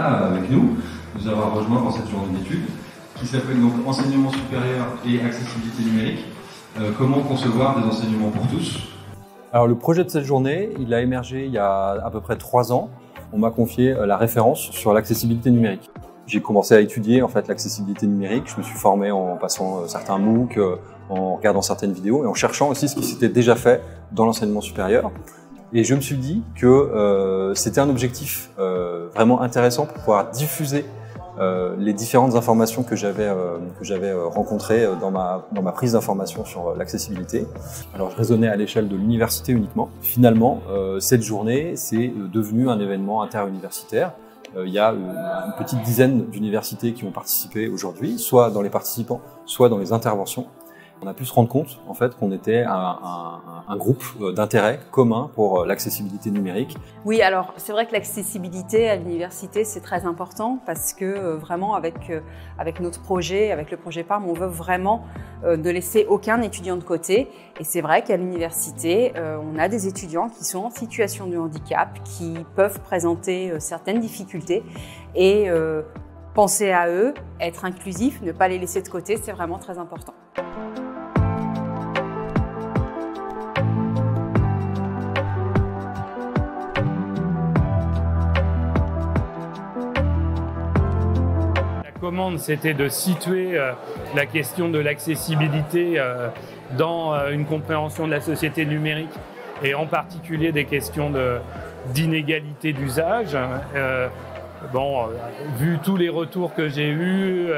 là avec nous avoir rejoint dans cette journée d'études qui s'appelle donc Enseignement supérieur et accessibilité numérique. Comment concevoir des enseignements pour tous? Alors le projet de cette journée, il a émergé il y a à peu près 3 ans. On m'a confié la référence sur l'accessibilité numérique. J'ai commencé à étudier en fait l'accessibilité numérique. Je me suis formé en passant certains MOOC, en regardant certaines vidéos et en cherchant aussi ce qui s'était déjà fait dans l'enseignement supérieur. Et je me suis dit que c'était un objectif vraiment intéressant pour pouvoir diffuser les différentes informations que j'avais rencontrées dans ma prise d'information sur l'accessibilité. Alors je raisonnais à l'échelle de l'université uniquement. Finalement, cette journée, c'est devenu un événement interuniversitaire. Il y a une petite dizaine d'universités qui ont participé aujourd'hui, soit dans les participants, soit dans les interventions. On a pu se rendre compte en fait qu'on était un groupe d'intérêt commun pour l'accessibilité numérique. Oui, alors c'est vrai que l'accessibilité à l'université c'est très important parce que vraiment avec notre projet, avec le projet PARM, on veut vraiment ne laisser aucun étudiant de côté. Et c'est vrai qu'à l'université, on a des étudiants qui sont en situation de handicap, qui peuvent présenter certaines difficultés et penser à eux, être inclusif, ne pas les laisser de côté, c'est vraiment très important. La commande, c'était de situer la question de l'accessibilité dans une compréhension de la société numérique et en particulier des questions d'inégalité d'usage. Vu tous les retours que j'ai eus,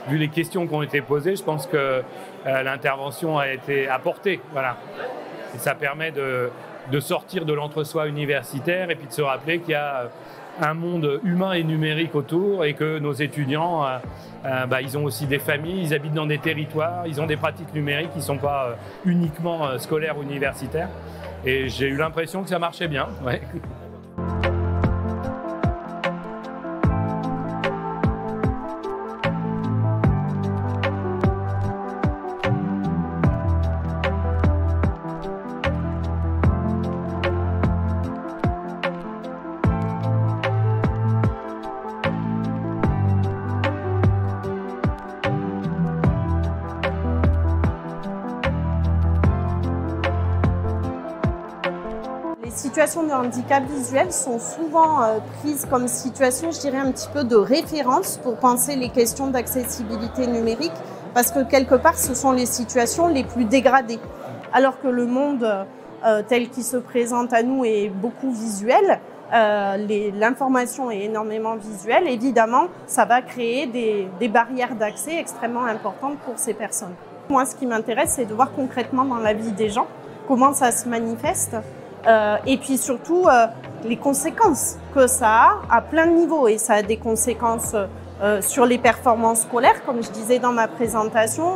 vu les questions qui ont été posées, je pense que l'intervention a été apportée. Voilà. Et ça permet de sortir de l'entre-soi universitaire et puis de se rappeler qu'il y a un monde humain et numérique autour et que nos étudiants, ils ont aussi des familles, ils habitent dans des territoires, ils ont des pratiques numériques qui ne sont pas uniquement scolaires ou universitaires. Et j'ai eu l'impression que ça marchait bien. Ouais. Les situations de handicap visuel sont souvent prises comme situation, je dirais, un petit peu de référence pour penser les questions d'accessibilité numérique, parce que quelque part, ce sont les situations les plus dégradées. Alors que le monde tel qu'il se présente à nous est beaucoup visuel, l'information est énormément visuelle, évidemment, ça va créer des barrières d'accès extrêmement importantes pour ces personnes. Moi, ce qui m'intéresse, c'est de voir concrètement dans la vie des gens comment ça se manifeste. Et puis surtout les conséquences que ça a à plein de niveaux. Et ça a des conséquences sur les performances scolaires. Comme je disais dans ma présentation,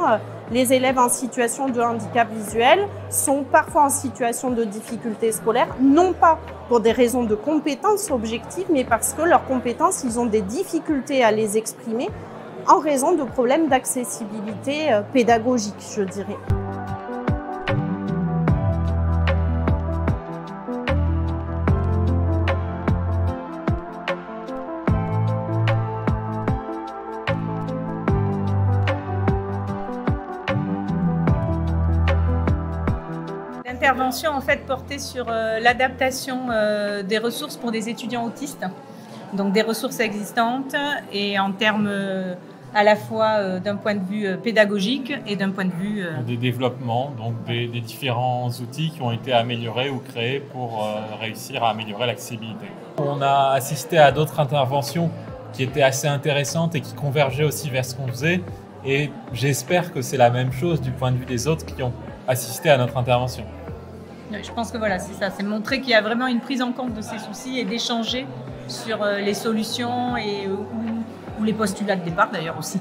les élèves en situation de handicap visuel sont parfois en situation de difficulté scolaire, non pas pour des raisons de compétences objectives, mais parce que leurs compétences, ils ont des difficultés à les exprimer en raison de problèmes d'accessibilité pédagogique, je dirais. L'intervention en fait portait sur l'adaptation des ressources pour des étudiants autistes, donc des ressources existantes et en termes à la fois d'un point de vue pédagogique et d'un point de vue… Des développements, donc des différents outils qui ont été améliorés ou créés pour réussir à améliorer l'accessibilité. On a assisté à d'autres interventions qui étaient assez intéressantes et qui convergeaient aussi vers ce qu'on faisait, et j'espère que c'est la même chose du point de vue des autres qui ont assisté à notre intervention. Je pense que voilà, c'est ça, c'est montrer qu'il y a vraiment une prise en compte de ces soucis et d'échanger sur les solutions et ou les postulats de départ d'ailleurs aussi.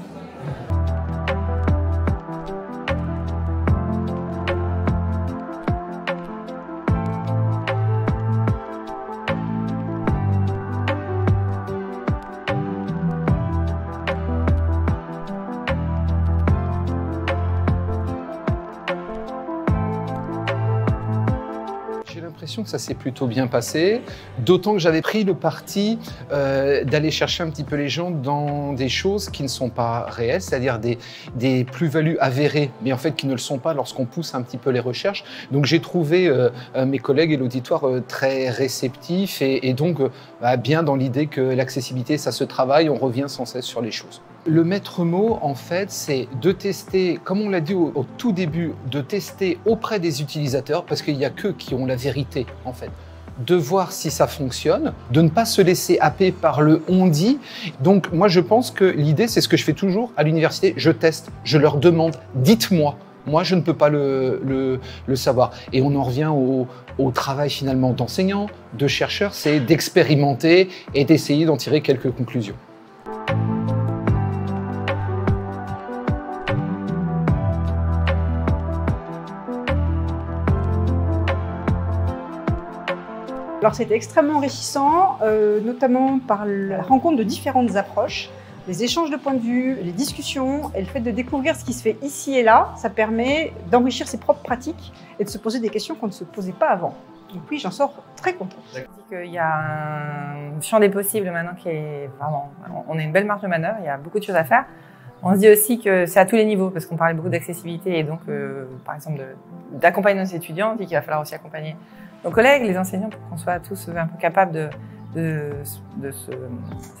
l'impression que ça s'est plutôt bien passé, d'autant que j'avais pris le parti d'aller chercher un petit peu les gens dans des choses qui ne sont pas réelles, c'est-à-dire des plus-values avérées, mais en fait qui ne le sont pas lorsqu'on pousse un petit peu les recherches. Donc j'ai trouvé mes collègues et l'auditoire très réceptifs et donc bien dans l'idée que l'accessibilité, ça se travaille, on revient sans cesse sur les choses. Le maître mot, en fait, c'est de tester, comme on l'a dit au tout début, de tester auprès des utilisateurs, parce qu'il n'y a qu'eux qui ont la vérité, en fait. De voir si ça fonctionne, de ne pas se laisser happer par le on dit. Donc, moi, je pense que l'idée, c'est ce que je fais toujours à l'université, je teste, je leur demande, dites-moi. Moi, je ne peux pas le savoir. Et on en revient au travail finalement d'enseignants, de chercheurs, c'est d'expérimenter et d'essayer d'en tirer quelques conclusions. Alors c'était extrêmement enrichissant, notamment par la rencontre de différentes approches, les échanges de points de vue, les discussions et le fait de découvrir ce qui se fait ici et là, ça permet d'enrichir ses propres pratiques et de se poser des questions qu'on ne se posait pas avant. Donc oui, j'en sors très contente. Il y a un champ des possibles maintenant qui est vraiment... On a une belle marge de manœuvre, il y a beaucoup de choses à faire. On se dit aussi que c'est à tous les niveaux, parce qu'on parlait beaucoup d'accessibilité et donc, par exemple, d'accompagner nos étudiants, on dit qu'il va falloir aussi accompagner nos collègues, les enseignants, pour qu'on soit tous un peu capables de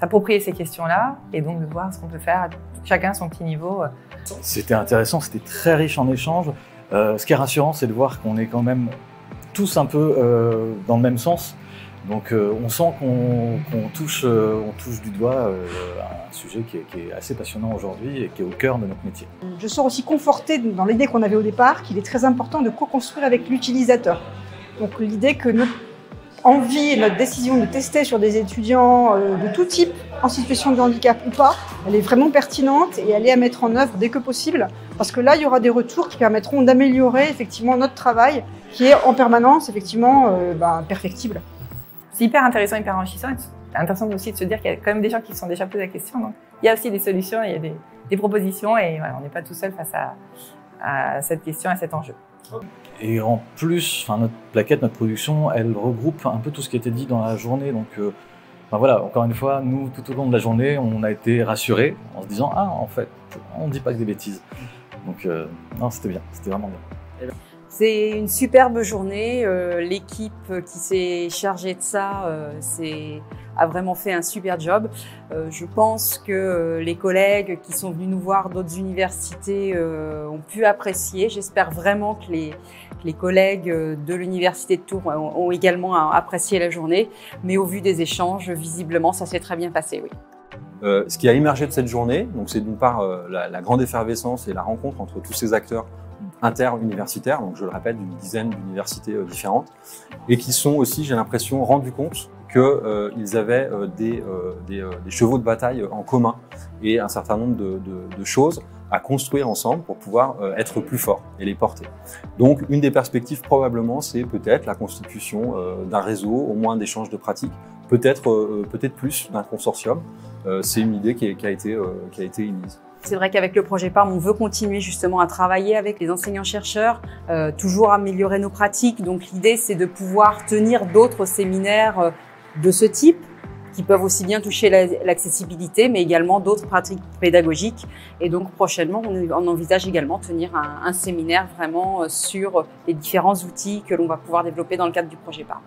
s'approprier ces questions-là et donc de voir ce qu'on peut faire, chacun à son petit niveau. C'était intéressant, c'était très riche en échanges. Ce qui est rassurant, c'est de voir qu'on est quand même tous un peu dans le même sens. Donc on sent qu'on touche du doigt un sujet qui est assez passionnant aujourd'hui et qui est au cœur de notre métier. Je sors aussi confortée dans l'idée qu'on avait au départ, qu'il est très important de co-construire avec l'utilisateur. Donc l'idée que notre envie et notre décision de tester sur des étudiants de tout type, en situation de handicap ou pas, elle est vraiment pertinente et elle est à mettre en œuvre dès que possible, parce que là, il y aura des retours qui permettront d'améliorer effectivement notre travail, qui est en permanence effectivement perfectible. C'est hyper intéressant, hyper enrichissant. C'est intéressant aussi de se dire qu'il y a quand même des gens qui se sont déjà posés la question. Donc il y a aussi des solutions, il y a des propositions et voilà, on n'est pas tout seul face à cette question, à cet enjeu. Et en plus, notre plaquette, notre production, elle regroupe un peu tout ce qui a été dit dans la journée. Donc voilà, encore une fois, nous, tout au long de la journée, on a été rassurés en se disant « Ah, en fait, on ne dit pas que des bêtises ». Donc non, c'était bien, c'était vraiment bien. C'est une superbe journée. L'équipe qui s'est chargée de ça a vraiment fait un super job. Je pense que les collègues qui sont venus nous voir d'autres universités ont pu apprécier. J'espère vraiment que les collègues de l'université de Tours ont également apprécié la journée. Mais au vu des échanges, visiblement, ça s'est très bien passé, oui. Ce qui a émergé de cette journée, donc c'est d'une part la grande effervescence et la rencontre entre tous ces acteurs interuniversitaires, donc je le répète, d'une dizaine d'universités différentes, et qui sont aussi, j'ai l'impression, rendus compte qu'ils avaient des chevaux de bataille en commun et un certain nombre de choses à construire ensemble pour pouvoir être plus forts et les porter. Donc une des perspectives probablement, c'est peut-être la constitution d'un réseau, au moins d'échanges de pratiques, peut-être plus d'un consortium. C'est une idée qui a été émise. C'est vrai qu'avec le projet PARM, on veut continuer justement à travailler avec les enseignants-chercheurs, toujours améliorer nos pratiques. Donc l'idée, c'est de pouvoir tenir d'autres séminaires de ce type, qui peuvent aussi bien toucher l'accessibilité, mais également d'autres pratiques pédagogiques. Et donc prochainement, on envisage également de tenir un séminaire vraiment sur les différents outils que l'on va pouvoir développer dans le cadre du projet PARM.